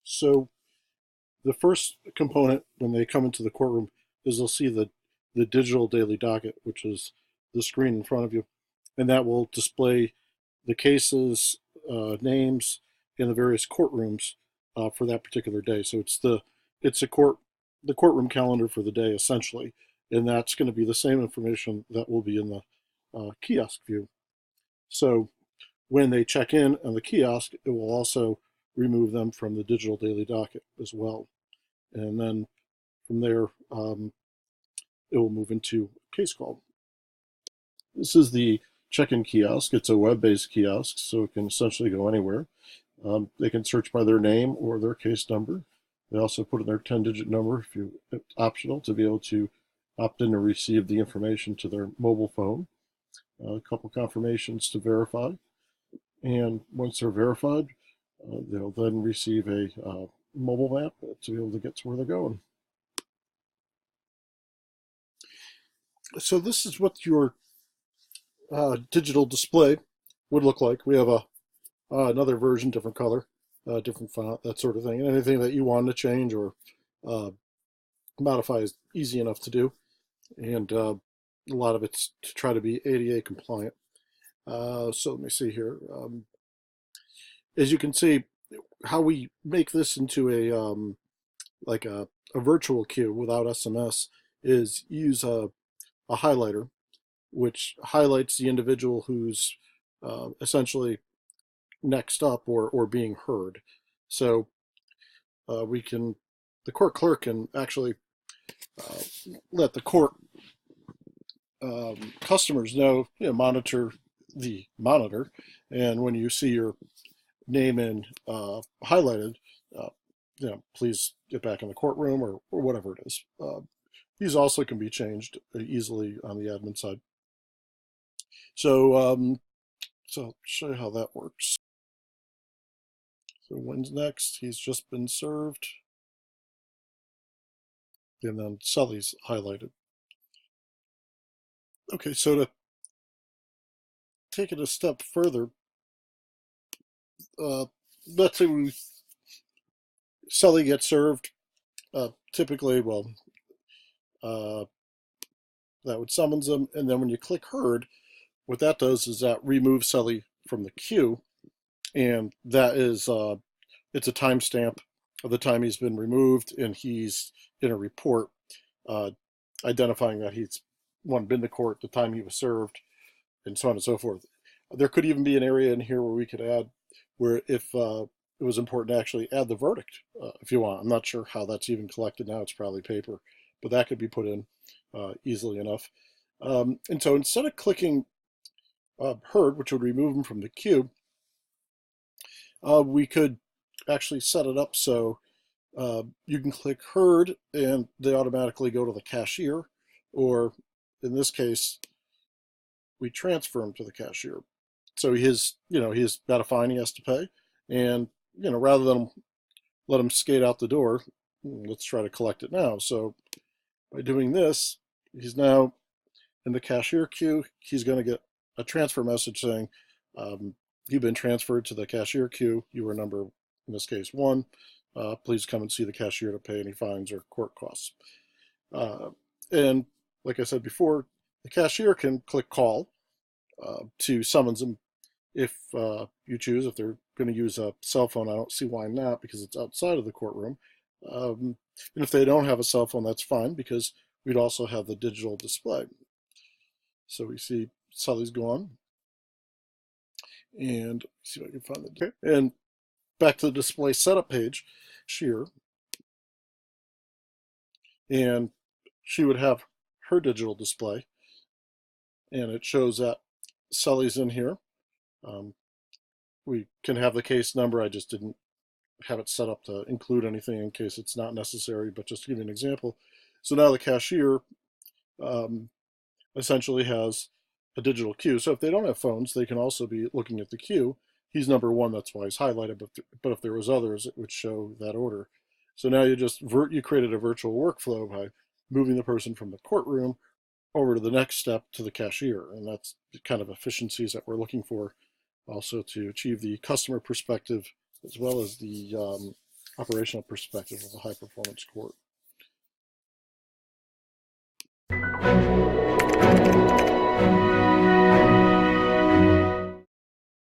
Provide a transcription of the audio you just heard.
So the first component when they come into the courtroom is they'll see the digital daily docket, which is the screen in front of you, and that will display the cases, names, in the various courtrooms for that particular day. So it's the courtroom calendar for the day essentially, and that's going to be the same information that will be in the kiosk view. So when they check in on the kiosk, it will also remove them from the digital daily docket as well. And then from there, it will move into case call. This is the check-in kiosk. It's a web-based kiosk, so it can essentially go anywhere. They can search by their name or their case number. They also put in their 10-digit number, if it's optional, to be able to opt in to receive the information to their mobile phone. A couple confirmations to verify. And once they're verified, they'll then receive a mobile map to be able to get to where they're going. So this is what your digital display would look like. We have another version, different color, different font, that sort of thing. And anything that you want to change or modify is easy enough to do. And a lot of it's to try to be ADA compliant. So let me see here. As you can see, how we make this into a like a virtual queue without SMS is use a highlighter, which highlights the individual who's essentially next up or being heard. So the court clerk can actually let the court customers know, monitor the monitor, and when you see your name in highlighted, please get back in the courtroom or whatever it is. These also can be changed easily on the admin side. So, so I'll show you how that works. So when's next? He's just been served. And then Sully's highlighted. Okay, so to take it a step further, let's say Sully gets served. Typically, that would summons them, and then when you click heard, what that does is that removes Sully from the queue, and that is it's a timestamp of the time he's been removed, and he's in a report identifying that he's been to court, the time he was served, and so on and so forth. There could even be an area in here where we could add where if it was important to actually add the verdict if you want. I'm not sure how that's even collected now. It's probably paper, but that could be put in easily enough. And so instead of clicking heard, which would remove them from the queue, we could actually set it up so you can click heard and they automatically go to the cashier, or in this case, we transfer him to the cashier. So he's got a fine he has to pay, and rather than let him skate out the door, let's try to collect it now. So by doing this, he's now in the cashier queue. He's going to get a transfer message saying, you've been transferred to the cashier queue. You were number, in this case, 1. Please come and see the cashier to pay any fines or court costs. And like I said before, the cashier can click call to summons him if you choose. If they're going to use a cell phone, I don't see why not, because it's outside of the courtroom. And if they don't have a cell phone, that's fine, because we'd also have the digital display. So we see Sully's gone. And see if I can find the okay. And back to the display setup page, sheer. And she would have her digital display. And it shows that Sully's in here. We can have the case number. I just didn't have it set up to include anything in case it's not necessary, but just to give you an example. So now the cashier essentially has a digital queue. So if they don't have phones, they can also be looking at the queue. He's number 1, that's why he's highlighted, but if there was others, it would show that order. So now you created a virtual workflow by moving the person from the courtroom over to the next step to the cashier, and that's the kind of efficiencies that we're looking for, also to achieve the customer perspective as well as the operational perspective of a high-performance court.